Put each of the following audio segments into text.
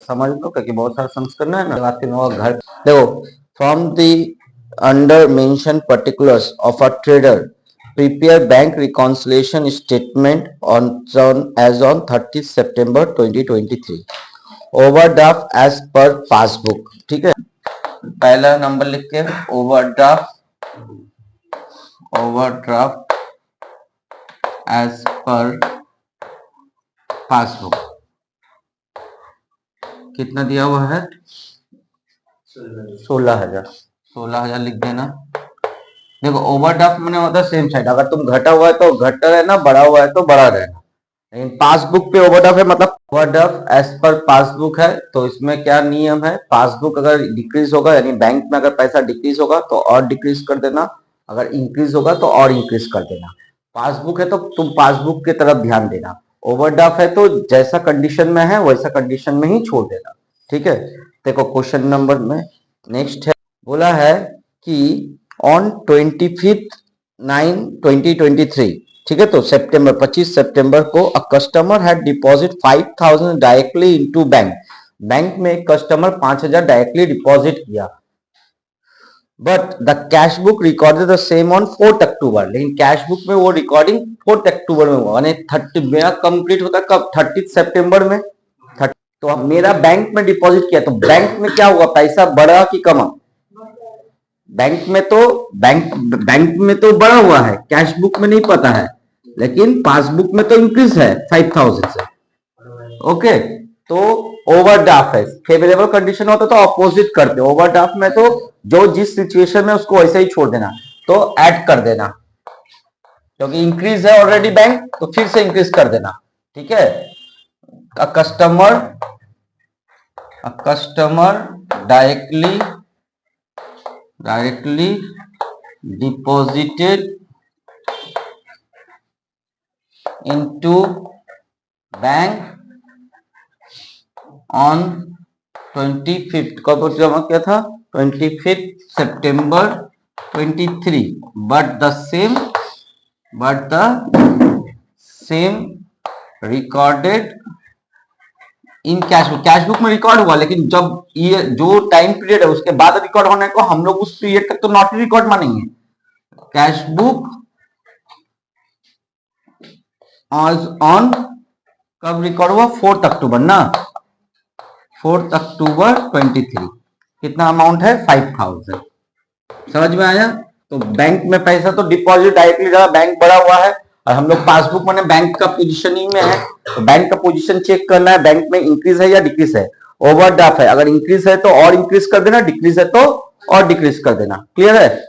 समझ लो, क्योंकि बहुत सारा संस्करण है ना, बात करना होगा। घर देखो, from the under mention particulars of a trader prepare bank reconciliation statement on as on 30 September 2023 overdraft as per passbook. ठीक है, पहला नंबर लिख के ओवरड्राफ्ट एज पर पासबुक कितना दिया हुआ है? 16,000 लिख देना। देखो ओवरड्राफ्ट मैंने होता है सेम साइड, अगर तुम घटा हुआ है तो घटा रहना, बढ़ा हुआ है तो बढ़ा रहना। लेकिन पासबुक पे ओवरड्राफ्ट है, मतलब ओवरड्राफ्ट एज पर पासबुक है। तो इसमें क्या नियम है, पासबुक अगर डिक्रीज होगा, यानी बैंक में अगर पैसा डिक्रीज होगा तो और डिक्रीज कर देना, अगर इंक्रीज होगा तो और इंक्रीज कर देना। पासबुक है तो तुम पासबुक की तरफ ध्यान देना, ओवरड्राफ्ट है तो जैसा कंडीशन में है वैसा कंडीशन में ही छोड़ देना। ठीक है, देखो क्वेश्चन नंबर में नेक्स्ट है, बोला है कि ऑन 25/9/2023, ठीक है, तो सितंबर 25 सितंबर को a customer had deposit 5,000 directly into bank में एक कस्टमर 5,000 डायरेक्टली डिपॉजिट किया, but the cash book recorded the same on 4 अक्टूबर। लेकिन कैश बुक में वो रिकॉर्डिंग 4 अक्टूबर में हुआ, यानी 30 मेरा कंप्लीट होता कब? 30 सितंबर में। तो अब मेरा बैंक में डिपॉजिट किया, तो बैंक में क्या हुआ, पैसा बढ़ा कि कमा? बैंक में तो बढ़ा हुआ है, कैश बुक में नहीं पता है, लेकिन पासबुक में तो इंक्रीज है 5,000 से। ओके, तो ओवरड्राफ्ट है, फेवरेबल कंडीशन होता तो अपोजिट करते, ओवरड्राफ्ट में तो जो जिस सिचुएशन में उसको वैसे ही छोड़ देना, तो ऐड कर देना, क्योंकि इंक्रीज है ऑलरेडी बैंक, तो फिर से इंक्रीज कर देना। ठीक है, a customer directly deposited into bank on 25th, कब जमा किया था? 25 सितंबर 23, but the same recorded in cash book में रिकॉर्ड हुआ, लेकिन जब ये जो टाइम पीरियड है उसके बाद रिकॉर्ड होने को हम लोग उस पीरियड तक तो नॉट रिकॉर्ड मानेंगे। कैश बुक ऑन कब रिकॉर्ड हुआ? 4 अक्टूबर ना, 4 अक्टूबर 23। कितना अमाउंट है? 5,000। समझ में आया? तो बैंक में पैसा तो डिपॉजिट डायरेक्टली जा, बैंक बढ़ा हुआ है, और हम लोग पासबुक में बैंक का पोजीशनिंग में है, तो बैंक का पोजीशन चेक करना है, बैंक में इंक्रीज है या डिक्रीज है। ओवरड्राफ्ट है, अगर इंक्रीज है तो और इंक्रीज कर देना, डिक्रीज है तो और डिक्रीज कर देना। क्लियर है?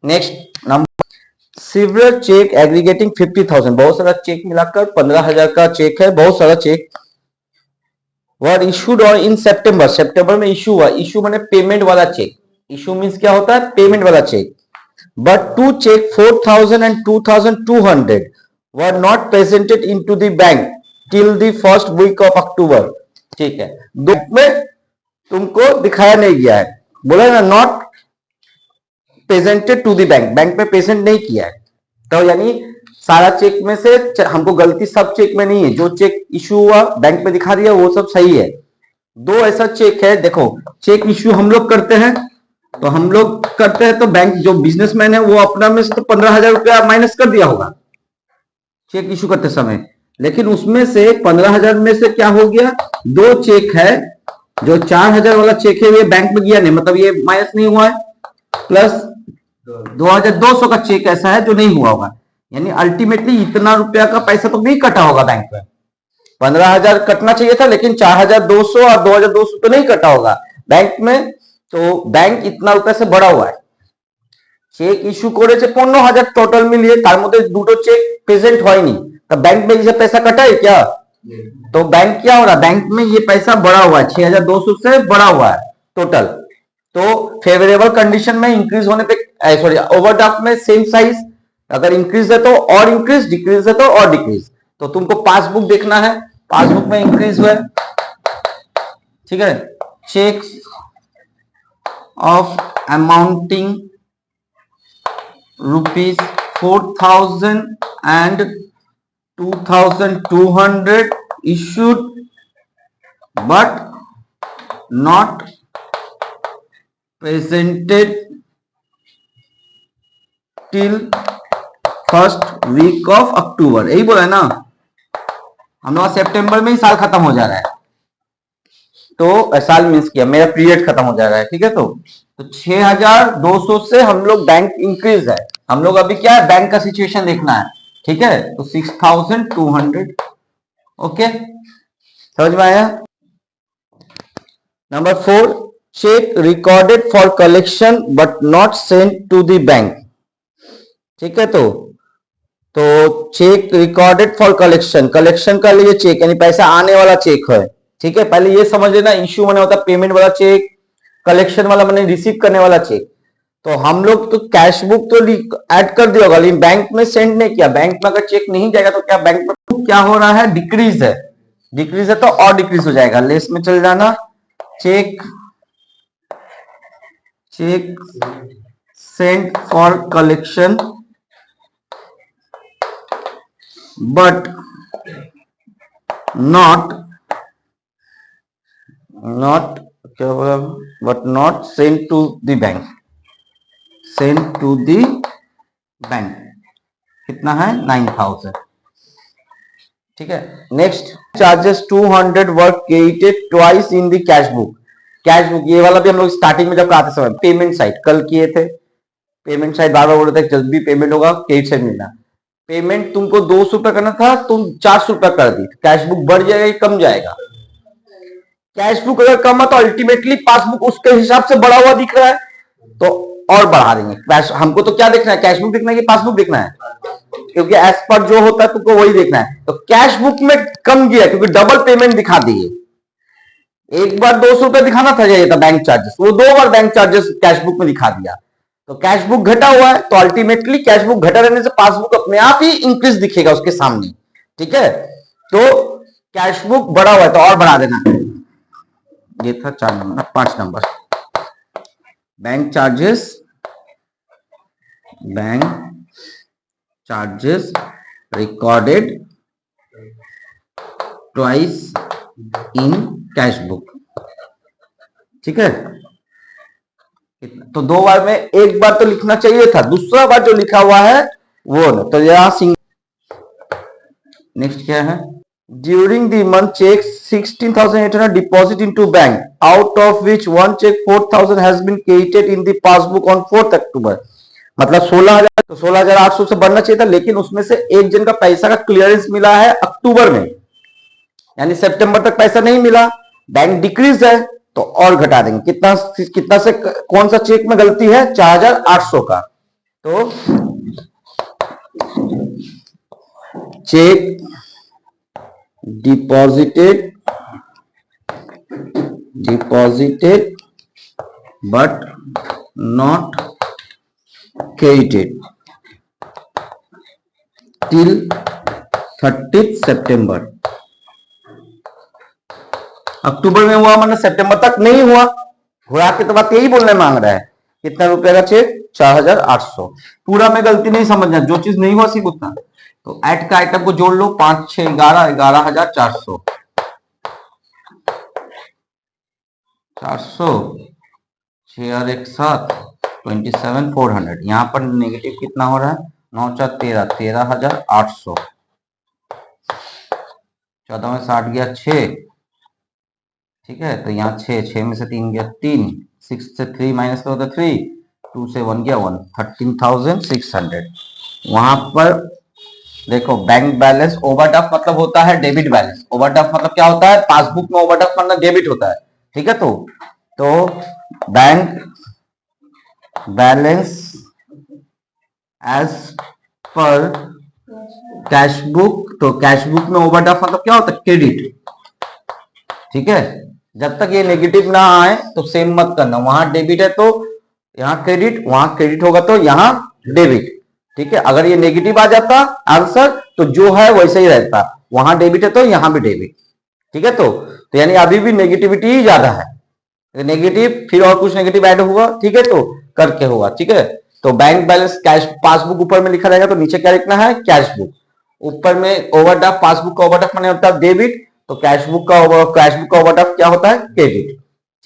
Next number, several cheque aggregating 50,000, बहुत सारा चेक मिलाकर 15,000 का चेक है, बहुत सारा चेक वर इशूड और इन सितंबर में इशू हुआ। इशू माने पेमेंट वाला चेक, इशू मींस क्या होता है? पेमेंट वाला check. But two check 4,000 and 2,200 were not presented into the bank till the first week of October। ठीक है, दो में तुमको दिखाया नहीं गया है, बोला ना not presented to the bank, bank में प्रेजेंट नहीं किया है, तो यानी सारा चेक में से हमको गलती सब चेक में नहीं है, जो चेक इशू हुआ बैंक में दिखा दिया वो सब सही है। दो ऐसा चेक है, देखो चेक इशू हम लोग करते हैं, तो हम लोग करते हैं तो बैंक जो बिजनेसमैन है वो अपना में से तो 15,000 रुपया माइनस कर दिया होगा चेक इशू करते समय, लेकिन उसमें से 15,000 में से क्या हो गया? दो चेक है, जो 4,000 वाला चेक है ये बैंक में गया नहीं, मतलब ये माइनस नहीं हुआ है, प्लस 2,200 का चेक ऐसा है जो नहीं हुआ होगा, यानी अल्टीमेटली इतना रुपया का पैसा तो नहीं कटा होगा बैंक में। 15,000 कटना चाहिए था, लेकिन 4,200 और 2,200 तो नहीं कटा होगा बैंक में, तो बैंक इतना रुपया से बड़ा हुआ है। চেক ইস্যু করেছে 15,000 টোটাল মিলিয়ে, তার মধ্যে দুটো চেক प्रेजेंट হয়নি, तो बैंक में ये पैसा कटा है क्या? तो बैंक क्या हो रहा है? बैंक में ये पैसा बढ़ा हुआ है, 6,200 से बढ़ा हुआ है टोटल। तो फेवरेबल कंडीशन में इंक्रीज होने पे, सॉरी ओवरड्राफ्ट में सेम साइज, अगर इंक्रीज है तो और इंक्रीज, डिक्रीज है तो और डिक्रीज। तो तुमको पासबुक देखना है, पासबुक में इंक्रीज हुआ, ठीक है, cheque of amounting rupees 4,000 and 2,200 issued, but not presented till first week of October, यही बोला है ना, हम लोग सितंबर में ही साल खत्म हो जा रहा है, तो साल मीन्स किया मेरा पीरियड खत्म हो जा रहा है, ठीक है। तो 6200 से हम लोग बैंक इंक्रीज है, हम लोग अभी क्या है बैंक का सिचुएशन देखना है, ठीक है। तो 6200, ओके, समझ में आया। Number 4, cheque recorded for collection but not sent to the bank, ठीक है। तो cheque recorded for collection, collection का लिए चेक यानी पैसा आने वाला चेक है, ठीक है। पहले ये समझ लेना, इश्यू मैंने होता है पेमेंट वाला चेक, कलेक्शन वाला मैंने रिसीव करने वाला चेक। तो हम लोग तो कैश बुक तो ऐड कर दिया होगा, लेकिन बैंक में सेंड नहीं किया। बैंक में अगर चेक नहीं जाएगा तो क्या बैंक में क्या हो रहा है, डिक्रीज है, डिक्रीज है तो और डिक्रीज हो जाएगा, लेस में चल जाना। Cheque sent for collection but not क्या बोला, but not sent to the bank, sent to the bank कितना है 9000, ठीक है। Next, charges 200 were credited twice in the cash book, cash book ये वाला भी हम लोग स्टार्टिंग में जब कराते समय पेमेंट साइड कल किए थे, पेमेंट साइड बार बार बोल रहे थे जब भी पेमेंट होगा क्रेडिट साइड मिलना, पेमेंट तुमको 200 रुपया करना था, तुम 400 रुपया कर दी, कैश बुक बढ़ जाएगा या कम जाएगा। कैश बुक अगर कम है तो अल्टीमेटली पासबुक उसके हिसाब से बढ़ा हुआ दिख रहा है तो और बढ़ा देंगे। हमको तो क्या देखना है, कैश बुक देखना है कि पासबुक देखना है, क्योंकि एज पर जो होता है तुमको वही देखना है। तो कैश बुक में कम गया क्योंकि डबल पेमेंट दिखा दिए, एक बार 200 रुपया दिखाना था चाहिए था बैंक चार्जेस, वो 2 बार बैंक चार्जेस कैश बुक में दिखा दिया, तो कैश बुक घटा हुआ है तो अल्टीमेटली कैश बुक घटा रहने से पासबुक अपने आप ही इंक्रीज दिखेगा उसके सामने, ठीक है। तो कैश बुक बढ़ा हुआ है तो और बढ़ा देना, ये था 4 number. 5 number, bank charges recorded twice in cash book, ठीक है। तो 2 बार में एक बार तो लिखना चाहिए था, दूसरा बार जो लिखा हुआ है वो न, तो यहां नेक्स्ट क्या है, during the month cheque 16,800 deposit into bank, out of which one cheque 4,000 has been credited in the passbook on 4 October, मतलब 16,000, तो 16,800 से बढ़ना चाहिए था, लेकिन उसमें से एक जन का पैसा का क्लियरेंस मिला है अक्टूबर में, यानी सितंबर तक पैसा नहीं मिला, बैंक डिक्रीज है तो और घटा देंगे। कितना से कौन सा चेक में गलती है, 4,800 का, तो check deposited but not credited till 30 सितंबर, अक्टूबर में हुआ मतलब सितंबर तक नहीं हुआ, घुरा के तो बात यही बोलने मांग रहा है। कितना रुपए का चेक, 4,800, पूरा में गलती नहीं समझना, जो चीज नहीं हुआ सिर्फ उतना। तो ऐड का आइटम को जोड़ लो, 5 6 11 11,400, 400 6 और 1 7 27,400, यहाँ पर नेगेटिव कितना हो रहा है, 9 4 13 13,800, 14 में 60 गया 6, ठीक है। तो यहाँ 6 में से 3 गया 3, 6 से 3 माइनस करो तो 3, 2 से 1 गया 1, 13,600। वहां पर देखो बैंक बैलेंस ओवरड्राफ्ट मतलब होता है डेबिट बैलेंस, ओवरड्राफ्ट मतलब क्या होता है, पासबुक में ओवरड्राफ्ट मतलब डेबिट होता है, ठीक है। तो bank balance as per cash book, तो कैश बुक में ओवरड्राफ्ट मतलब क्या होता है, क्रेडिट, ठीक है। जब तक ये नेगेटिव ना आए तो सेम मत करना, वहां डेबिट है तो यहाँ क्रेडिट, वहां क्रेडिट होगा तो यहाँ डेबिट, ठीक है। अगर ये नेगेटिव आ जाता आंसर तो जो है वैसे ही रहता, वहां डेबिट है तो यहाँ भी डेबिट, ठीक है। तो यानी अभी भी नेगेटिविटी ही ज्यादा है, नेगेटिव फिर और कुछ नेगेटिव ऐड हुआ, ठीक है, तो करके होगा, ठीक है। तो बैंक बैलेंस कैश पासबुक ऊपर में लिखा रहेगा तो नीचे क्या लिखना है, कैश बुक, ऊपर में ओवरड्राफ्ट, पासबुक का ओवरड्राफ्ट माने होता है डेबिट, तो कैश बुक का ओवरड्राफ्ट क्या होता है, क्रेडिट,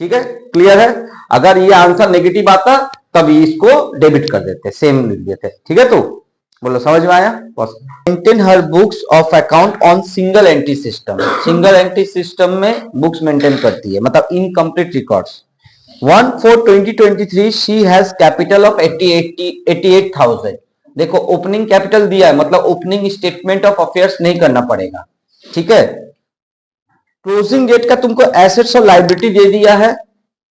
ठीक है, क्लियर है। अगर ये आंसर नेगेटिव आता तब इसको डेबिट कर देते, सेम लिख देते। ठीक है, तो बोलो समझ में आया। Maintain her books of account on single entry system. Single entry system में बुक्स मेंटेन करती है, मतलब incomplete records. 1/4/2023 she has capital of 88,000। देखो ओपनिंग कैपिटल दिया है, मतलब ओपनिंग स्टेटमेंट ऑफ अफेयर्स नहीं करना पड़ेगा। ठीक है, क्लोजिंग डेट का तुमको एसेट्स और लायबिलिटी दे दिया है।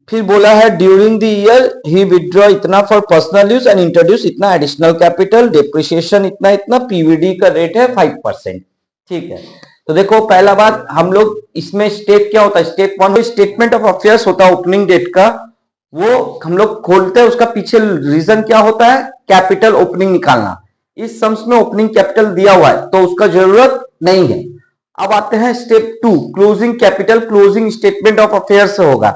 फिर बोला है during the year he withdraw इतना for personal use and introduce इतना एडिशनल कैपिटल, डेप्रिसिएशन इतना इतना, पीवीडी का रेट है 5%। ठीक है, तो देखो पहला बात हम लोग इसमें स्टेप क्या होता है, स्टेप 1 स्टेटमेंट ऑफ अफेयर्स होता है ओपनिंग डेट का, वो हम लोग खोलते हैं। उसका पीछे रीजन क्या होता है, कैपिटल ओपनिंग निकालना। इस सम्स में ओपनिंग कैपिटल दिया हुआ है तो उसका जरूरत नहीं है। अब आते हैं step 2, closing capital closing statement of affairs से होगा।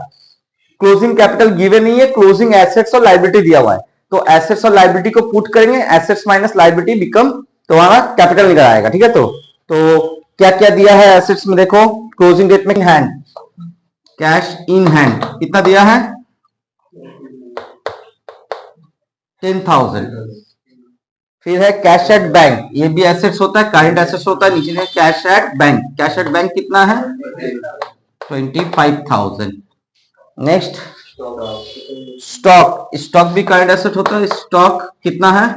क्लोजिंग कैपिटल गिवन नहीं है, क्लोजिंग एसेट्स और लायबिलिटी दिया हुआ है, तो एसेट्स और लायबिलिटी को पुट करेंगे, एसेट्स माइनस लायबिलिटी बिकम तुम्हारा कैपिटल निकल आएगा। ठीक है, तो क्या क्या दिया है एसेट्स में, देखो क्लोजिंग डेट में हैंड, कैश इन हैंड कितना दिया है 10,000। फिर है कैश एट बैंक, ये भी एसेट्स होता है, करंट एसेट्स होता है। नीचे है cash at bank, cash at bank कितना है 25,000। नेक्स्ट स्टॉक, स्टॉक भी करंट एसेट होता है, स्टॉक कितना है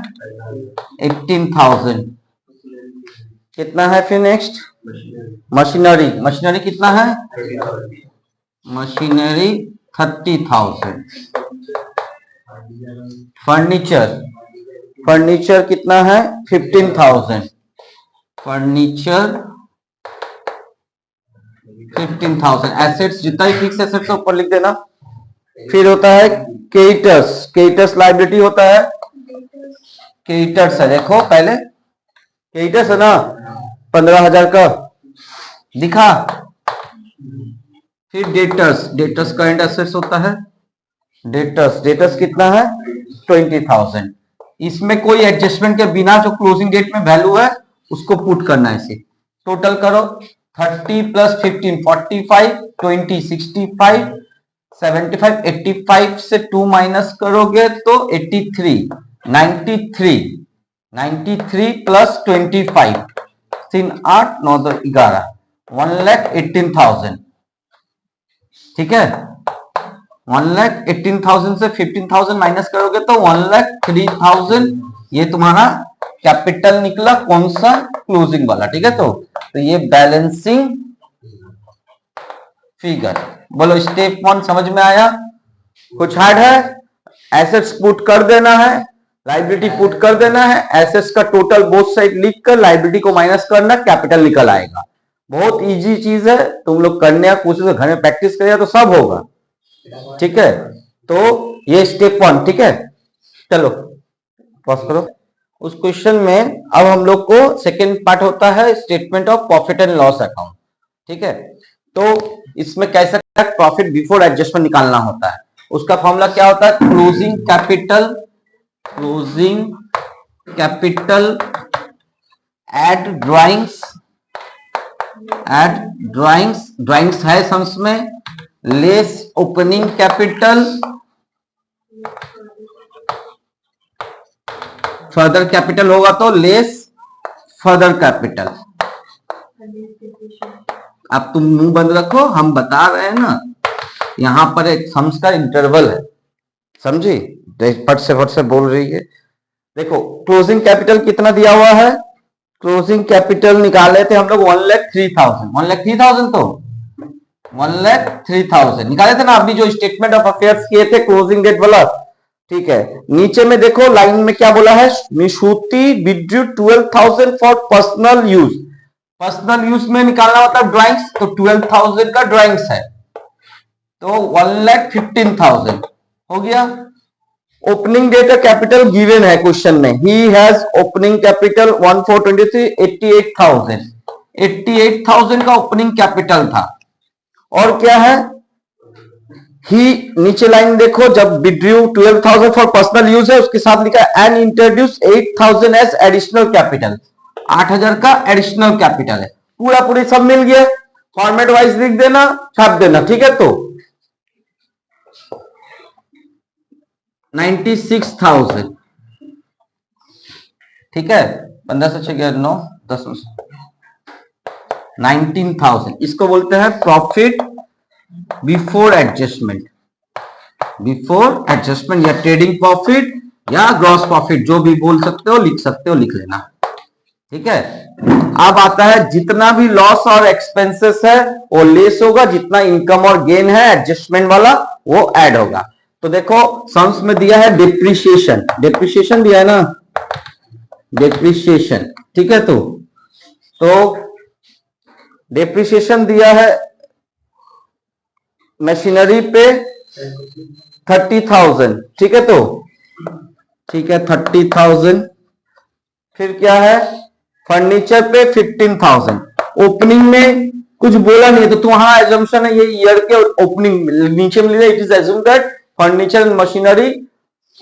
18,000। कितना है फिर नेक्स्ट मशीनरी, मशीनरी कितना है मशीनरी 30,000। फर्नीचर, फर्नीचर कितना है 15,000, फर्नीचर 15,000। एसेट्स जितना ही फिक्स एसेट्स ऊपर लिख देना। फिर होता है क्रेडिटर्स, क्रेडिटर्स लायबिलिटी होता है, क्रेडिटर्स है, देखो पहले क्रेडिटर्स है ना 15,000 का दिखा। फिर डेटर्स, डेटर्स करंट एसेट्स होता है, डेटर्स, डेटर्स कितना है 20,000। इसमें कोई एडजस्टमेंट के बिना जो क्लोजिंग डेट में वैल्यू है उसको पुट करना है। इसे टोटल करो 30 + 15 45, 20 65, 75 85 से 2 माइनस करोगे तो 83, 93 93 + 25 3 8 9 2 11 1,18,000। ठीक है, 1,18,000 से 15,000 माइनस करोगे तो 1,03,000 ये तुम्हारा कैपिटल निकला, कौन सा क्लोजिंग वाला। ठीक है, तो ये बैलेंसिंग फिगर। बोलो स्टेप 1 समझ में आया। कुछ हार्ड है, एसेट्स पुट कर देना है, लायबिलिटी पुट कर देना है, एसेट्स का टोटल बोथ साइड लिख कर लायबिलिटी को माइनस करना, कैपिटल निकल आएगा। बहुत इजी चीज है, तुम लोग करने का कोशिश घर में प्रैक्टिस करेगा तो सब होगा। ठीक है, तो ये स्टेप 1। ठीक है, चलो पॉज करो। उस क्वेश्चन में अब हम लोग को सेकेंड पार्ट होता है statement of profit and loss account. ठीक है, तो इसमें कैसे प्रॉफिट बिफोर एडजस्टमेंट निकालना होता है, उसका फॉर्मूला क्या होता है, closing capital, closing capital add drawings, add drawings, drawings है सम्स में, less opening capital, further capital होगा तो लेस फर्दर कैपिटल। अब तुम मुंह बंद रखो, हम बता रहे हैं ना, यहां पर एक सम्स का इंटरवल है, समझी, फट से बोल रही है। देखो क्लोजिंग कैपिटल कितना दिया हुआ है, क्लोजिंग कैपिटल निकाले थे हम लोग 1,03,000, 1,03,000 तो 1,03,000 निकाले थे ना अभी जो स्टेटमेंट ऑफ अफेयर्स किए थे क्लोजिंग डेट वाला। ठीक है, नीचे में देखो लाइन में क्या बोला है, निशुति withdrew 12,000 for personal use. Personal use में निकालना होता है ड्राइंग्स, तो 12,000 का ड्राइंग्स है तो 1,15,000 हो गया। ओपनिंग डेट कैपिटल गिवन है क्वेश्चन में, ही हैज ओपनिंग कैपिटल 1/4/23 88,000, 88,000 का ओपनिंग कैपिटल था। और क्या है, ही नीचे लाइन देखो, जब विड्रू 12,000 फॉर पर्सनल यूज है उसके साथ लिखा है and introduce 8,000 as additional capital, 8,000 का एडिशनल कैपिटल है। पूरा पूरी सब मिल गया, फॉर्मेट वाइज लिख देना, छाप देना। ठीक है, तो 96,000, ठीक है। 15 से 6 9 10 19,000, इसको बोलते हैं profit before adjustment. Before adjustment या ट्रेडिंग प्रॉफिट या ग्रॉस प्रॉफिट, जो भी बोल सकते हो, लिख सकते हो, लिख लेना, ठीक है। अब आता है जितना भी लॉस और एक्सपेंसेस है वो लेस होगा, जितना इनकम और गेन है एडजस्टमेंट वाला वो ऐड होगा। तो देखो सम्स में दिया है डिप्रिसिएशन, डिप्रिसिएशन दिया है ना, डिप्रिसिएशन, ठीक है। तो डिप्रिसिएशन दिया है मशीनरी पे 30,000, ठीक है। तो ठीक है 30,000। फिर क्या है, फर्नीचर पे 15,000। ओपनिंग में कुछ बोला नहीं है तो वहां एजम्पशन है ये ईयर के ओपनिंग नीचे में it is assume that furniture and machinery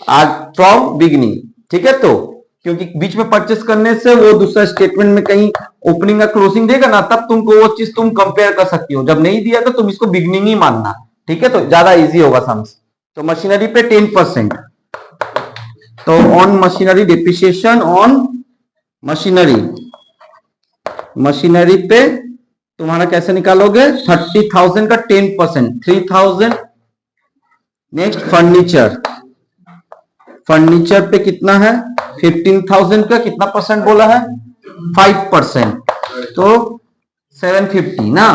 are from beginning, ठीक है। तो क्योंकि बीच में परचेस करने से वो दूसरा स्टेटमेंट में कहीं ओपनिंग या क्लोजिंग देगा ना, तब तुमको वो चीज तुम कंपेयर कर सकती हो। जब नहीं दिया तो तुम इसको बिगिनिंग ही मानना, ठीक है। तो ज्यादा इजी होगा सम्स। तो मशीनरी पे 10%, तो on machinery depreciation on machinery, machinery पे तुम्हारा कैसे निकालोगे, 30,000 का 10%, 3,000। नेक्स्ट फर्नीचर, फर्नीचर पे कितना है, 15,000 का कितना परसेंट बोला है, 5%, तो 750 ना,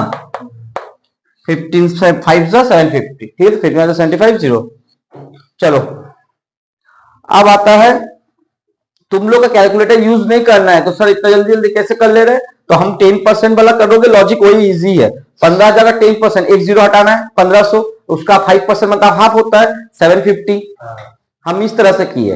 15 से 5 से 750, ठीक, 75 0। चलो अब आता है, तुम लोग का कैलकुलेटर यूज नहीं करना है तो सर इतना जल्दी जल्दी कैसे कर ले रहे हैं, तो हम 10% वाला करोगे, लॉजिक वही इजी है। 15,000 का 10%, एक जीरो हटाना है, 1500, उसका 5% मतलब हाफ होता है 750। हम इस तरह से किए,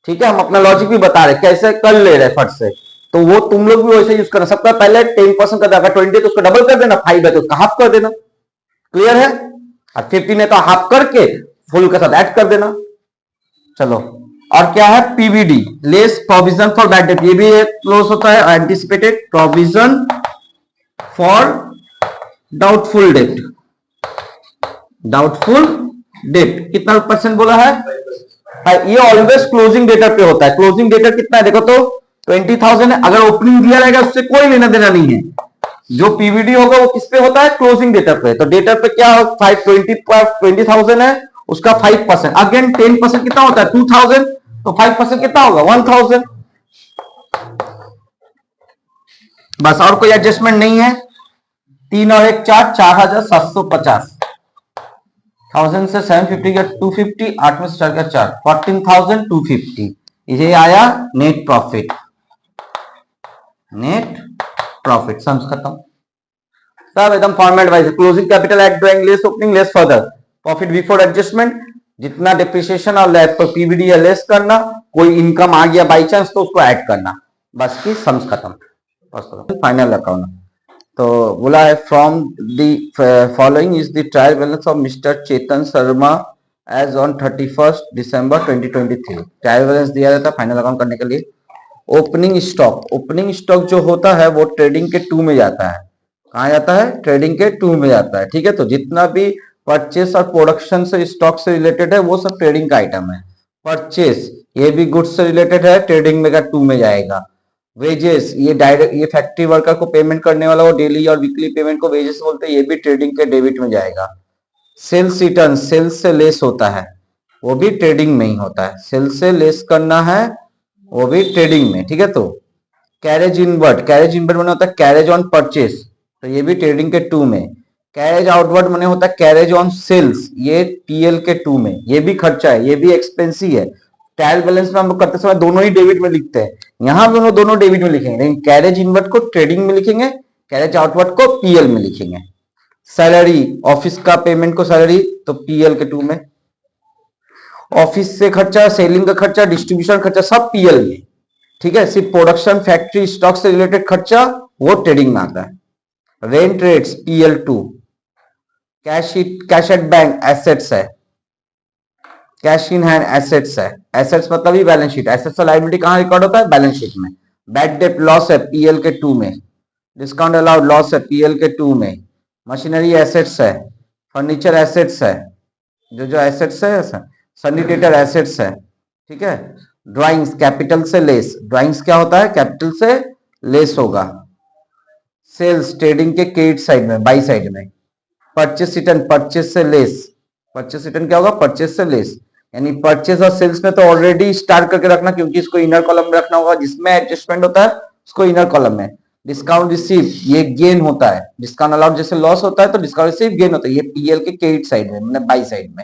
ठीक है। हम अपना लॉजिक भी बता रहे कैसे कर ले रहे फट से, तो वो तुम लोग भी वैसे यूज करना। सबका पहले 10% कर देगा, 20 तो उसको डबल कर देना, 5 है तो उसका हाफ कर देना, क्लियर है। और 15 है तो हाफ करके फुल के साथ ऐड कर देना। चलो, और क्या है, PVD, less provision for bad debt, ये भी क्लोज होता है anticipated provision for doubtful debt, doubtful debt कितना परसेंट बोला है, ये ऑलवेज क्लोजिंग डेटर पे होता है। क्लोजिंग डेटर कितना है देखो तो 20,000 है, अगर ओपनिंग दिया रहेगा उससे कोई लेना देना नहीं है। जो पीवीडी होगा वो किस पे होता है, क्लोजिंग डेटर पे। तो डेटर पे क्या 20,000 है, उसका 5%, अगेन 10% कितना होता है 2,000, तो 5% कितना होगा 1,000। बस, और कोई एडजस्टमेंट नहीं है। 3 और 1 4, 4,750, 1000 से 750 का 250, 8 में से 4 का 4, 14,250, ये आया net profit. Net profit sums खत्म, सब एकदम format wise. Closing capital at drawing less opening less further profit before adjustment, जितना डिप्रिसिएशन और पीवीडी या लेस करना, कोई इनकम आ गया बाई चांस तो उसको ऐड करना, बस की सम्स खत्म। फाइनल अकाउंट तो बोला है from the following is the trial balance of mister Chetan Sharma as on 31 December 2023। Trial balance दिया जाता है फाइनल अकाउंट करने के लिए। ओपनिंग स्टॉक, ओपनिंग स्टॉक जो होता है वो ट्रेडिंग के 2 में जाता है। कहा जाता है, ट्रेडिंग के 2 में जाता है, ठीक है। तो जितना भी परचेस और प्रोडक्शन से स्टॉक से रिलेटेड है वो सब ट्रेडिंग का आइटम है। परचेस ये भी गुड्स से रिलेटेड है, ट्रेडिंग में का 2 में जाएगा। वेजेस ये डायरेक्ट, ये फैक्ट्री वर्कर को पेमेंट करने वाला वो डेली और वीकली पेमेंट को वेजेस बोलते हैं, ये भी ट्रेडिंग के डेबिट में जाएगा। सेल्स रिटर्न, सेल्स से लेस होता है, वो भी ट्रेडिंग में ही होता है। सेल्स से लेस करना है वो भी ट्रेडिंग में, ठीक है। तो कैरेज इनवर्ड, कैरेज इनवर्ड मैंने होता है कैरेज ऑन परचेस, तो ये भी ट्रेडिंग के 2 में। कैरेज आउटवर्ड मैंने होता है कैरेज ऑन सेल्स, ये पीएल के 2 में, ये भी खर्चा है, ये भी एक्सपेंस ही है। ट्रायल बैलेंस में हम लोग करते समय दोनों ही डेबिट में लिखते हैं, यहां हम दोनों डेबिट में लिखेंगे, लेकिन कैरेज इनवर्ड को ट्रेडिंग में लिखेंगे, कैरेज आउटवर्ड को पीएल में लिखेंगे। सैलरी, ऑफिस का पेमेंट को सैलरी, तो पीएल के 2 में। ऑफिस से खर्चा, सेलिंग का खर्चा, डिस्ट्रीब्यूशन खर्चा सब पीएल में, ठीक है। सिर्फ प्रोडक्शन फैक्ट्री स्टॉक से रिलेटेड खर्चा वो ट्रेडिंग में आता है। Rent rates PL2। Cash at bank assets है, कैश इन हैंड एसेट्स है। एसेट्स मतलब ही बैलेंस शीट, एसेट्स और लायबिलिटी कहां रिकॉर्ड होता है, बैलेंस शीट में। बैड डेट लॉस है PL के 2 में। डिस्काउंट अलाउड लॉस है PL के 2 में। मशीनरी एसेट्स है, फर्नीचर एसेट्स है, जो जो एसेट्स है सन्नी डेटर एसेट्स है, ठीक है। ड्राइंग्स कैपिटल से लेस, ड्राइंग्स क्या होता है, कैपिटल से लेस होगा। सेल्स ट्रेडिंग के क्रेडिट साइड में, बाई साइड में। परचेस रिटर्न परचेस से लेस, परचेस रिटर्न क्या होगा, परचेस से लेस। यानी परचेस और सेल्स में तो ऑलरेडी स्टार्ट करके रखना, क्योंकि इसको इनर कॉलम में रखना होगा, जिसमें एडजस्टमेंट होता है उसको इनर कॉलम में। डिस्काउंट रिसीव ये गेन होता है, डिस्काउंट अलाउड जैसे लॉस होता है तो डिस्काउंट रिसीव गेन होता है, ये पीएल के क्रेडिट साइड में, मतलब बाई साइड में।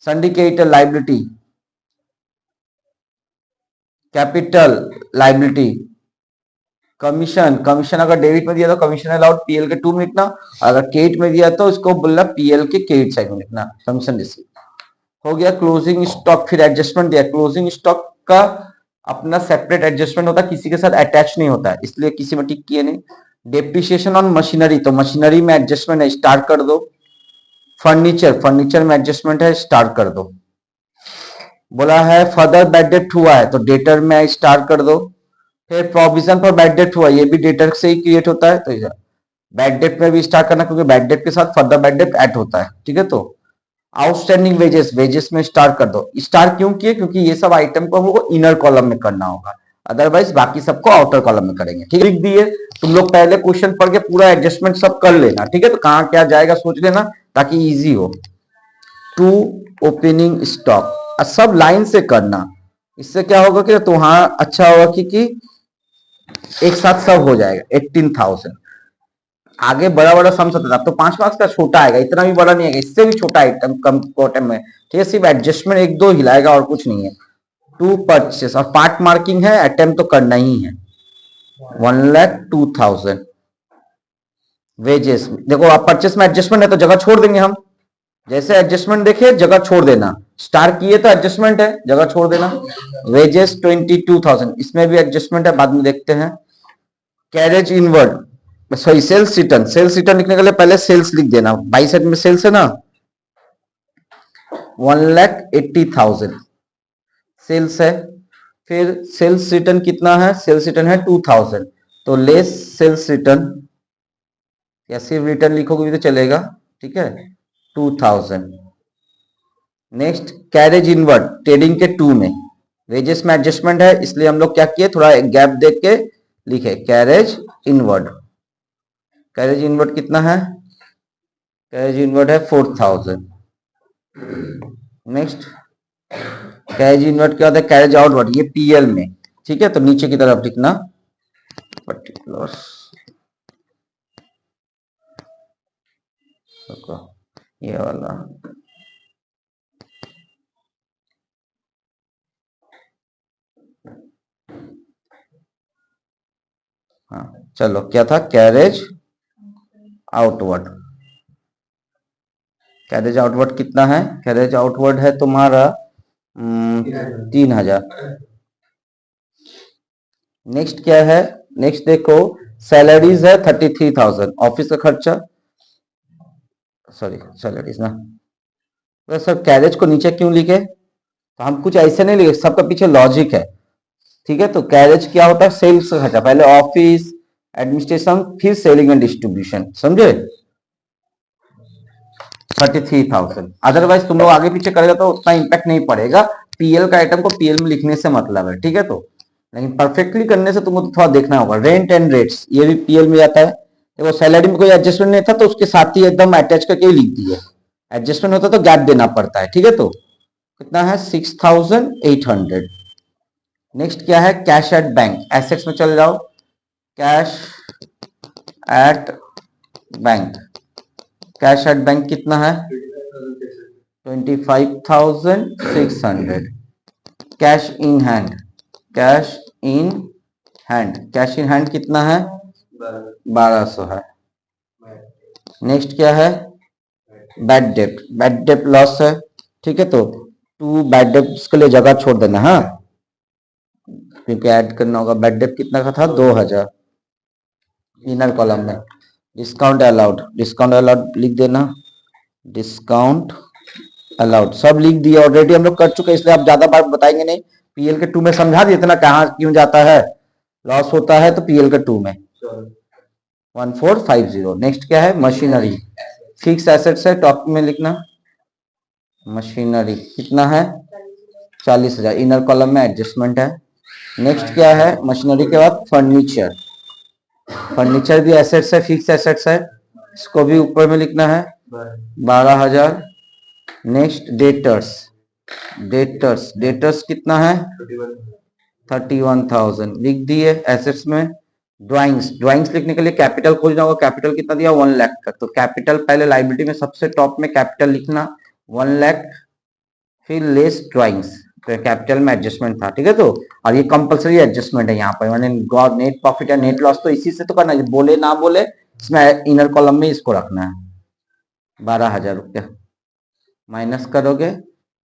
Syndicated liability, capital liability. Commission, commission अगर डेबिट में दिया तो कमीशन अलाउड पीएल के 2 में लिखना, अगर क्रेडिट में दिया तो इसको बोलना पीएल के क्रेडिट साइड में लिखना, कमीशन रिसीव हो गया। क्लोजिंग स्टॉक, फिर एडजस्टमेंट दिया, क्लोजिंग स्टॉक का अपना सेपरेट एडजस्टमेंट होता है, किसी के साथ अटैच नहीं होता है, इसलिए किसी में टिक किए नहीं। डेप्रिसिएशन ऑन मशीनरी, तो मशीनरी में एडजस्टमेंट है, स्टार्ट कर दो। फर्नीचर, फर्नीचर में एडजस्टमेंट है, स्टार्ट कर दो। बोला है फर्दर बैड डेट हुआ है तो डेटर में स्टार्ट कर दो। फिर प्रोविजन फॉर बैड डेट हुआ, ये भी डेटर से ही क्रिएट होता है, तो बैड डेट में भी स्टार्ट करना, क्योंकि बैड डेट के साथ फर्दर बैड डेट ऐड होता है, ठीक है। तो आउटस्टैंडिंग वेजेस, वेजेस में स्टार्ट कर दो। स्टार्ट क्यों किए, क्योंकि ये सब आइटम को हमको इनर कॉलम में करना होगा, अदरवाइज बाकी सबको आउटर कॉलम में करेंगे, ठीक है। लिख दिए, तुम लोग पहले क्वेश्चन पढ़ के पूरा एडजस्टमेंट सब कर लेना, ठीक है। तो कहाँ क्या जाएगा सोच लेना ताकि इजी हो। टू ओपनिंग स्टॉक सब लाइन से करना, इससे क्या होगा कि तुम्हारा अच्छा होगा कि एक साथ सब हो जाएगा। 18,000 आगे बड़ा बड़ा सम होता था, अब तो 5 मार्क्स का छोटा आएगा, इतना भी बड़ा नहीं आएगा, इससे भी छोटा आइटम कम क्वार्टर में, ठीक है। सिर्फ एडजस्टमेंट एक दो हिलाएगा और कुछ नहीं है। टू परचेस और पार्ट मार्किंग है, अटेम्प्ट तो करना ही है। 1,02,000 वेजेस, देखो आप परचेस में एडजस्टमेंट है तो जगह छोड़ देंगे हम, जैसे एडजस्टमेंट देखे जगह छोड़ देना, स्टार किए तो एडजस्टमेंट है, जगह छोड़ देना। वेजेस 22,000, इसमें भी एडजस्टमेंट है, बाद में देखते हैं। Carriage inward, sorry sales return, sales return लिखने के लिए पहले सेल्स लिख देना, बाई साइड में सेल्स है ना। 1,80,000 सेल्स है। फिर सेल्स रिटर्न कितना है, सेल्स रिटर्न है 2,000, तो लेस सेल्स रिटर्न, या सिर्फ रिटर्न लिखोगे भी तो चलेगा, ठीक है। 2,000। नेक्स्ट कैरेज इनवर्ड, ट्रेडिंग के 2 में, वेजेस में एडजस्टमेंट है, इसलिए हम लोग क्या किए, थोड़ा गैप देख के लिखे कैरेज इनवर्ड। कैरेज इनवर्ड कितना है, कैरेज इनवर्ड है 4,000। नेक्स्ट कैरेज इनवर्ड क्या होता है, कैरेज आउटवर्ड, ये पीएल में, ठीक है। तो नीचे की तरफ लिखना पर्टिकुलर, ये वाला हाँ चलो, क्या था, कैरेज आउटवर्ड। कैरेज आउटवर्ड कितना है, कैरेज आउटवर्ड है तुम्हारा 3,000। नेक्स्ट क्या है, नेक्स्ट देखो सैलरीज है 33,000, ऑफिस का खर्चा, सॉरी सैलरीज ना, सर कैरेज को नीचे क्यों लिखे, तो हम कुछ ऐसे नहीं लिखे, सबका पीछे लॉजिक है, ठीक है। तो कैरेज क्या होता है, सेल्स का खर्चा, पहले ऑफिस एडमिनिस्ट्रेशन फिर सेलिंग एंड डिस्ट्रीब्यूशन, समझे। 33,000, अदरवाइज तुम लोग आगे पीछे करेगा तो उतना इंपैक्ट नहीं पड़ेगा, पीएल का आइटम को पीएल में लिखने से मतलब है, ठीक है। तो लेकिन परफेक्टली करने से तुमको तो थोड़ा देखना होगा। रेंट एंड रेट्स, ये भी पीएल में जाता है, देखो सैलरी में कोई एडजस्टमेंट नहीं था तो उसके साथ ही एकदम अटैच करके ही लिख दिए, एडजस्टमेंट होता तो गैप देना पड़ता है, ठीक है। तो कितना है 6,800। नेक्स्ट क्या है, कैश एट बैंक, एसेट्स में चले जाओ, cash at bank, cash at bank कितना है 25,600। Cash in hand, cash in hand, cash in hand कितना है 1,200 है। नेक्स्ट क्या है, bad debt, bad debt loss है, ठीक है। तो 2 बैड डेट्स के लिए जगह छोड़ देना, हाँ, क्योंकि ऐड करना होगा। बैड डेट कितना का था 2,000 इनर कॉलम में। डिस्काउंट अलाउड, डिस्काउंट अलाउड लिख देना, डिस्काउंट अलाउड सब लिख दिया, ऑलरेडी हम लोग कर चुके हैं, इसलिए आप ज्यादा बार बताएंगे नहीं। पीएल के 2 में समझा दिए इतना कहाँ क्यों जाता है, लॉस होता है तो पीएल के 2 में 1450। नेक्स्ट क्या है, मशीनरी, फिक्स एसेट्स है, टॉप में लिखना मशीनरी कितना है 40,000, इनर कॉलम में एडजस्टमेंट है। नेक्स्ट क्या है मशीनरी के बाद फर्नीचर, फर्नीचर भी एसेट्स है, फिक्स एसेट्स है, इसको भी ऊपर में लिखना है 12,000। नेक्स्ट डेटर्स, डेटर्स डेटर्स कितना है 31,000 लिख दिए एसेट्स में। ड्राइंग्स, ड्राइंग्स लिखने के लिए कैपिटल खोजना होगा, कैपिटल कितना दिया 1 लाख का, तो कैपिटल पहले लाइबिलिटी में सबसे टॉप में कैपिटल लिखना 1 लाख, फिर लेस ड्राइंग्स, तो कैपिटल में एडजस्टमेंट था, ठीक है। तो और ये कंपलसरी एडजस्टमेंट है यहाँ पर, मैंने गॉड नेट प्रॉफिट या नेट लॉस तो इसी से तो करना है, बोले ना बोले इसमें इनर कॉलम में इसको रखना है। 12,000 रुपया माइनस करोगे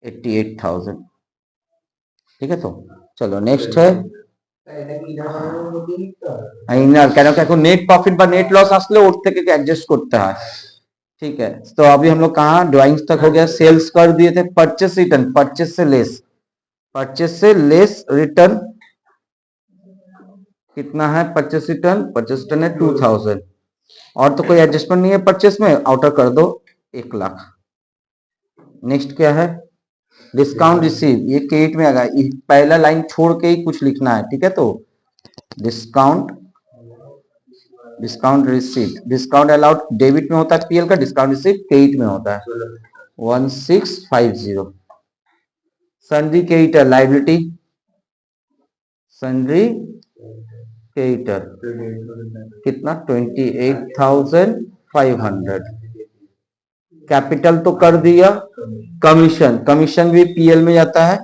88,000, ठीक है। तो चलो नेक्स्ट है नेट प्रॉफिट বা नेट लॉस আসলে ওর থেকে एडजस्ट করতে হয়, ठीक है। तो अभी हम लोग कहाँ ड्राइंग्स तक हो गया, सेल्स कर दिए थे, परचेस रिटर्न, परचेस से लेस, परचेस से लेस रिटर्न कितना है, परचेस रिटर्न है 2,000, और तो कोई एडजस्टमेंट नहीं है परचेस में, आउटर कर दो 1 लाख। नेक्स्ट क्या है डिस्काउंट रिसीव, ये क्रेडिट में आ गया, पहला लाइन छोड़ के ही कुछ लिखना है, ठीक है। तो discount, discount receive, discount allowed debit में होता है पीएल का, डिस्काउंट रिसीव क्रेडिट में होता है 1650। Sundry creditor liability, sundry creditor कितना 28,500। कैपिटल तो कर दिया, कमीशन, कमीशन भी पीएल में जाता है,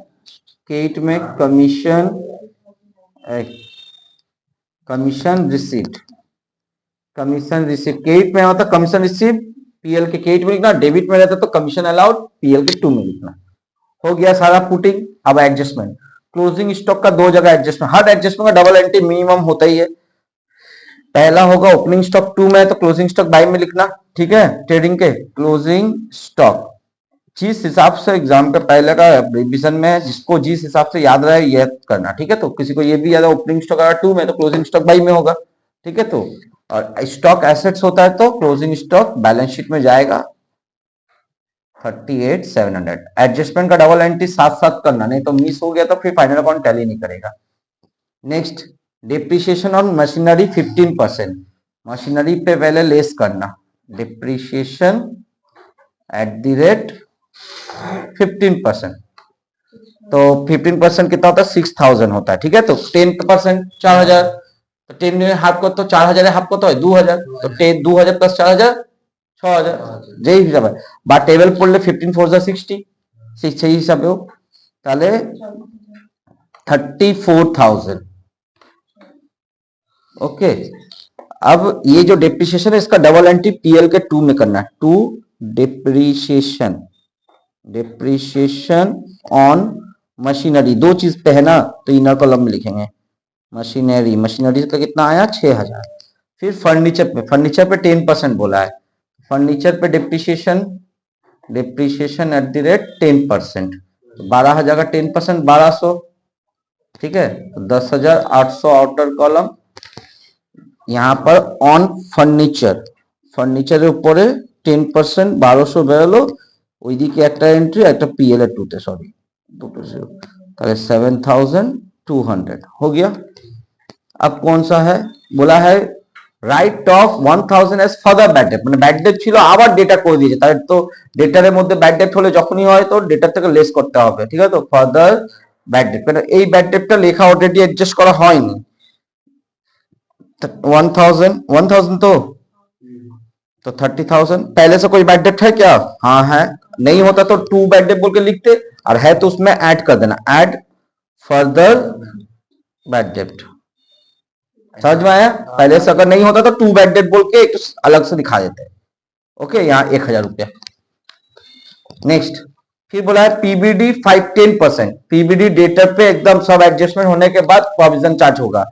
क्रेडिट में commission, commission received, commission receive credit में होता है, कमीशन रिसीव पीएल के क्रेडिट में लिखना, डेबिट में रहता तो कमीशन अलाउड पीएल के 2 में लिखना। हो गया सारा पुटिंग। अब एडजस्टमेंट, क्लोजिंग स्टॉक का 2 जगह एडजस्टमेंट, हर एडजस्टमेंट का डबल एंट्री मिनिमम होता ही है। पहला होगा ओपनिंग स्टॉक 2 में तो क्लोजिंग स्टॉक बाई में लिखना, ठीक है। ट्रेडिंग के क्लोजिंग स्टॉक जिस हिसाब से एग्जाम का पहले का रिवीजन में जिसको जिस हिसाब से याद रहे ये करना, ठीक है। तो किसी को ये भी याद है ओपनिंग स्टॉक अगर 2 में तो क्लोजिंग स्टॉक बाई में होगा, ठीक है। तो और स्टॉक एसेट्स होता है तो क्लोजिंग स्टॉक बैलेंस शीट में जाएगा 38,700। एडजस्टमेंट का डबल एंट्री साथ साथ करना, नहीं तो मिस हो गया तो फिर फाइनल अकाउंट टैली नहीं करेगा। Next depreciation on machinery 15%, machinery पे पहले लेस करना, डिप्रिसिएशन एट द रेट 15%, तो 15% कितना होता है 6,000 होता है, ठीक है। तो 10% 4,000, तो 10 में हाफ को तो 4,000 हाफ को तो है 2,000, तो 2,000 प्लस 4,000 6,000, যেই হিসাবে বা টেবিল পড়লে 15 4 যা 60, সেই হিসাবেও তাহলে 34,000। ओके, अब ये जो डिप्रिसिएशन है इसका डबल एंट्री पीएल के 2 में करना है, 2 डिप्रिसिएशन, डिप्रिसिएशन ऑन मशीनरी, 2 चीज पे है ना तो इनर कॉलम में लिखेंगे मशीनरी, मशीनरी का कितना आया 6,000। फिर फर्नीचर पे, फर्नीचर पे 10% बोला है, फर्नीचर पे depreciation, depreciation at the rate 10%, 12,000 का 10% 1,200, ठीक है। 10,800 आउटर कॉलम, यहाँ पर ऑन फर्नीचर, फर्नीचर ऊपर 10% 1,200 বেরোলো, ওইদিকে একটা এন্ট্রি একটা পিএল এর 2 তে, সরি 2 0, তাহলে 7,200 हो गया। अब कौन सा है, बोला है write off 1,000 as further bad debt, মানে ব্যাড ডেট ছিল আবার ডেটা করে দিয়েছে, তাহলে তো ডেটার মধ্যে ব্যাড ডেট হলে যখনই হয় তো ডেটার থেকে লেস করতে হবে, ঠিক আছে। তো ফাদার ব্যাড ডেট, মানে এই ব্যাড ডেটটা লেখা অলরেডি অ্যাডজাস্ট করা হয়নি, 1,000 तो 30,000, पहले से कोई बैड डेट है क्या, हाँ है, नहीं होता तो 2 बैड डेट बोल के लिखते, और है तो उसमें ऐड कर देना, ऐड फर्दर बैड डेट, समझ में आया। पहले से अगर नहीं होता तो 2 बैड डेट बोल के एक अलग से दिखा देते, ओके। यहाँ 1,000 रुपया। नेक्स्ट फिर बोला है पीबीडी 5-10%, पीबीडी डेटर पे एकदम सब एडजस्टमेंट होने के बाद प्रोविजन चार्ज होगा,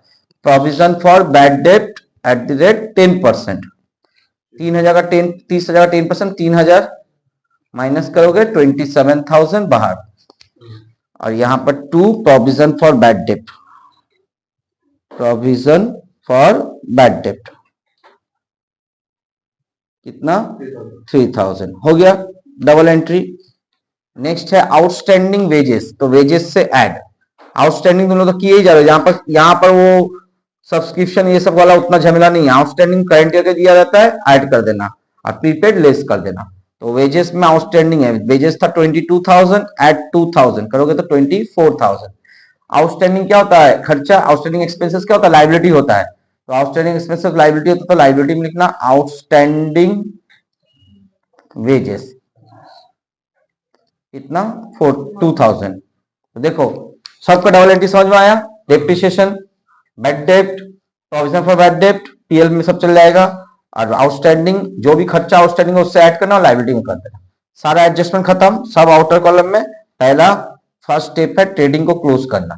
provision for bad debt at the rate 10%, 3,000 का 30,000 का 10%, 3,000 माइनस करोगे 27,000 बाहर, और यहाँ पर 2 provision for bad debt, provision for bad debt कितना 3,000 हो गया, डबल एंट्री। नेक्स्ट है आउटस्टैंडिंग वेजेस, तो वेजेस से ऐड, आउटस्टैंडिंग तुम लोग तो किए ही जा रहे हो, यहाँ पर वो सब्सक्रिप्शन ये सब वाला उतना झमेला नहीं है, आउटस्टैंडिंग करंट ईयर का दिया रहता है, ऐड कर देना और प्रीपेड लेस कर देना। तो वेजेस में आउटस्टैंडिंग है, वेजेस था 22,000, ऐड 2,000 करोगे तो 24,000। आउटस्टैंडिंग क्या होता है, खर्चा, आउटस्टैंडिंग एक्सपेंसेस क्या होता है, लाइबिलिटी होता है। तो आउटस्टैंडिंग एक्सपेंसेस लाइबिलिटी होता है, तो लाइबिलिटी में लिखना आउटस्टैंडिंग वेजेस, कितना 2,000। तो देखो सबका डबल एंट्री समझ में आया, depreciation, bad dept, provision for bad dept, PL में सब चल जाएगा, और आउटस्टैंडिंग जो भी खर्चा आउटस्टैंडिंग है उससे ऐड करना और लाइबिलिटी में कर देना, सारा एडजस्टमेंट खत्म, सब आउटर कॉलम में। पहला फर्स्ट स्टेप है ट्रेडिंग को क्लोज करना,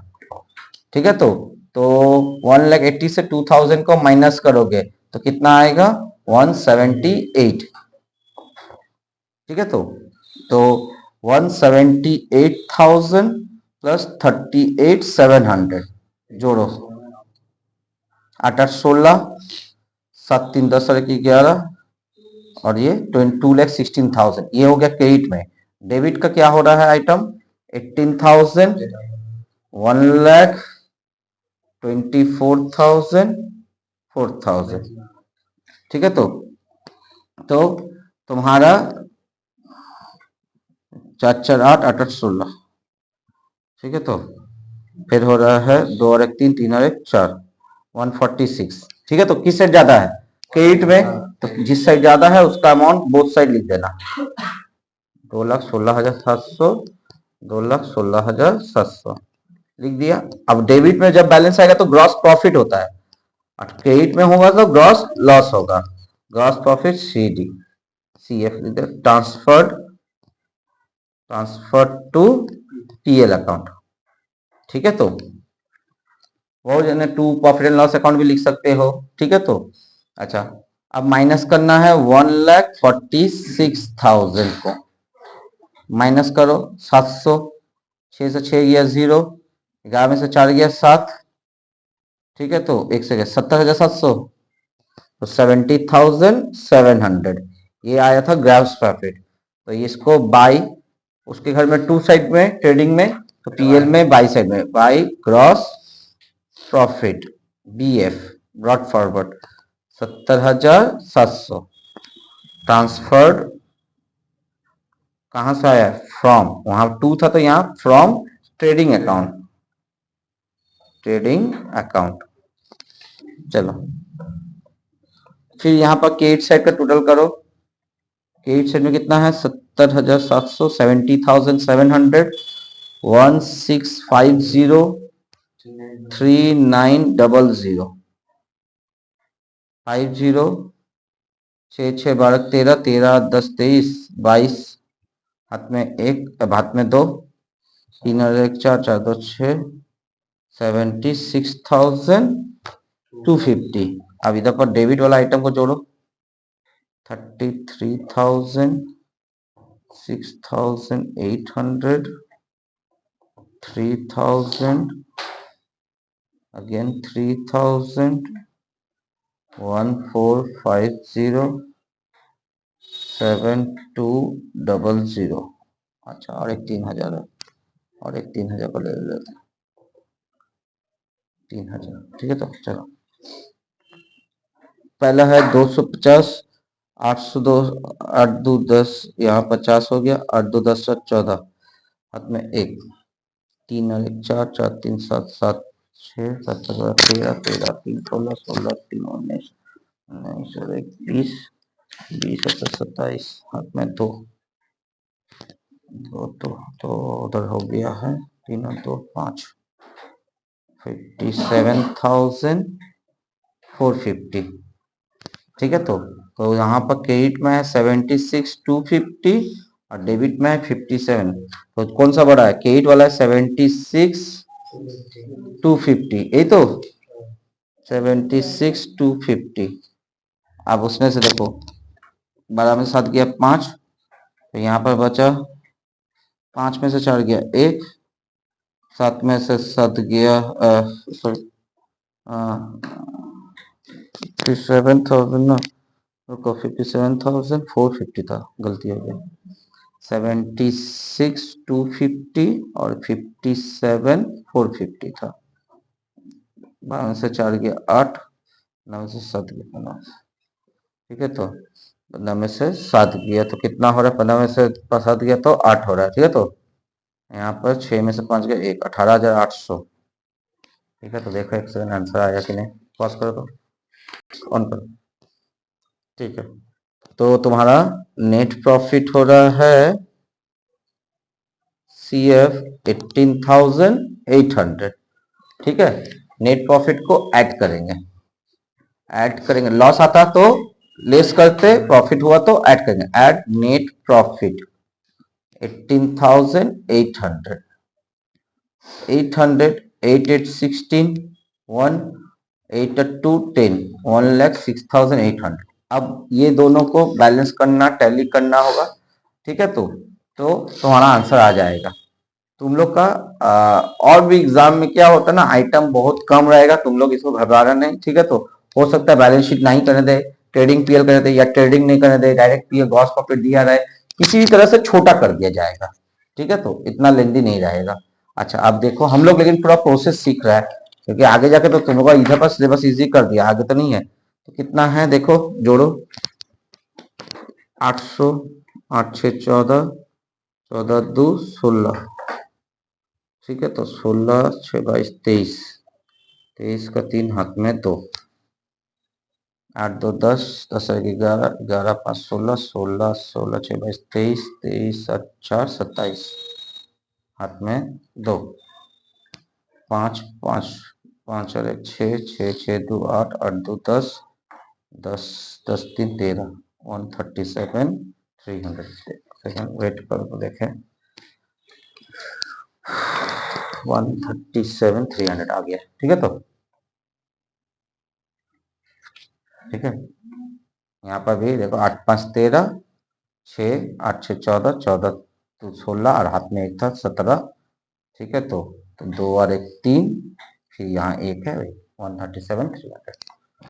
ठीक है। तो 1,80,000 से 2,000 को माइनस करोगे तो कितना आएगा, 178, ठीक है। तो 178,000 प्लस 38,700 जोड़ो, 8 8 16, 7 3 10 और 1 11, और ये 2,16,000, ये हो गया क्रेडिट में। डेबिट का क्या हो रहा है आइटम, 18,000, 1,24,000, 4,000, ठीक है। तो तुम्हारा 4 4 8 8 8 16, ठीक है। तो फिर हो रहा है 2 और 1 3, 3 और 1 4, 146, ठीक है। तो किस साइड ज्यादा है, क्रेडिट में, तो जिस साइड ज्यादा है उसका अमाउंट बोथ साइड लिख देना, 2,16,700, 2,16,700 लिख दिया। अब डेबिट में जब बैलेंस आएगा तो ग्रॉस प्रॉफिट होता है, और क्रेडिट में होगा तो ग्रॉस लॉस होगा, gross profit CD, CF transfer to PL account, ठीक है। तो वो जने to profit and loss account भी लिख सकते हो, ठीक है। तो अच्छा, अब माइनस करना है 1,46,000 को, माइनस करो 700, 6 से 6 गया 0, 11 में से 4 गया 7, ठीक है। तो 1 से गया 70,700, तो 70,700 ये आया था ग्रॉस प्रॉफिट। तो इसको बाई, उसके घर में टू साइड में ट्रेडिंग में, तो PL में बाई साइड में, by gross profit BF brought forward 70,700 transferred, कहां से आया, फ्रॉम, वहां टू था तो यहाँ from trading account, trading account. चलो फिर यहाँ पर क्रेडिट साइड का टोटल करो, क्रेडिट साइड में कितना है, 70,700, 70,700, 1650, 3900, 50, 6 6 12 13, 13 10 23 22, हाथ में एक, अब हाथ में दो, 3 और 1 4, 4 2 6, 76,250। अब इधर पर डेबिट वाला आइटम को जोड़ो, 33,000, 6,800, 3,000, again 3,000, 1,450, 7,200। अच्छा, और एक 3,000 है, और एक 3,000 को ले लेते हैं, 3,000, ठीक है। तो चलो पहला है 250, 802, 8 2 10, यहाँ 50 हो गया, 8 2 10 14, हाथ में एक, 3 और 1 4, 4 3 7, 7 6, 7 13, 13 3 16, 16 3 19, 19 और 1 20, 20 27, हाथ में दो, दो तो उधर हो गया है 3 और 2 5, 57,450, ठीक है। तो यहाँ पर क्रेडिट में है 76,250 और डेबिट में है 57, तो कौन सा बड़ा है, क्रेडिट वाला है 76,250, यही तो 76,250। अब उसमें से देखो 12 में 7 गया 5, तो यहाँ पर बचा 5 में से 4 गया 1, 7 में से 7 गया 57,000 ना, रुको 57,450 था, गलती हो गई, 76 250 और 57 450 था। 12 से 4 गया 8, 9 से 7 गया 15, ठीक है। तो 15 में से 7 गया तो कितना हो रहा है, 15 में से 7 गया तो 8 हो रहा है, ठीक है। तो यहाँ पर 6 में से 5 गया 1, 18,800, ठीक है। तो देखो एक सेकंड आंसर आया कि नहीं, पॉज करो तो ऑन करो, ठीक है। तो तुम्हारा नेट प्रॉफिट हो रहा है CF 18,800, ठीक है। नेट प्रॉफिट को ऐड करेंगे, लॉस आता तो लेस करते, प्रॉफिट हुआ तो ऐड करेंगे। Add net profit 18,800, 800 8 8 16 1 8 2 10, 1,06,800। अब ये दोनों को बैलेंस करना, टैली करना होगा, ठीक है। तो तुम्हारा आंसर आ जाएगा। तुम लोग का और भी एग्जाम में क्या होता है ना, आइटम बहुत कम रहेगा, तुम लोग इसको घबराना नहीं, ठीक है। तो हो सकता है बैलेंस शीट नहीं करने दे, ट्रेडिंग पीएल करने दे, या ट्रेडिंग नहीं करने दे, डायरेक्ट पीएल ग्रॉस प्रॉफिट दिया रहे, किसी भी तरह से छोटा कर दिया जाएगा, ठीक है। तो इतना लेंदी नहीं रहेगा। अच्छा अब देखो हम लोग लेकिन पूरा प्रोसेस सीख रहा है, क्योंकि आगे जाके तो तुम लोग का इधर पर सिलेबस इजी कर दिया, आगे तो नहीं है। तो कितना है देखो, जोड़ो 800, 8 6 14, 14 2 16, ठीक है। तो 16 6 22 23, 23 का 3 हाथ में 2, 8 2 10, 10 11, 11 5 16, 16 16 6 22 23, 23 7 4 27, हाथ में 2, 5 5 5 और 1 6, 6 6 2 8, 8 2 10, 10 10 3 13, 137 300। सेकंड वेट करो देखें, 137 300 आ गया, ठीक है। तो ठीक है, यहाँ पर भी देखो 8 5 13, 6 8 6 14, 14 2 16 और हाथ में 1 था 17, ठीक है। तो 2 और 1 3, फिर यहाँ 1 है, 137 300।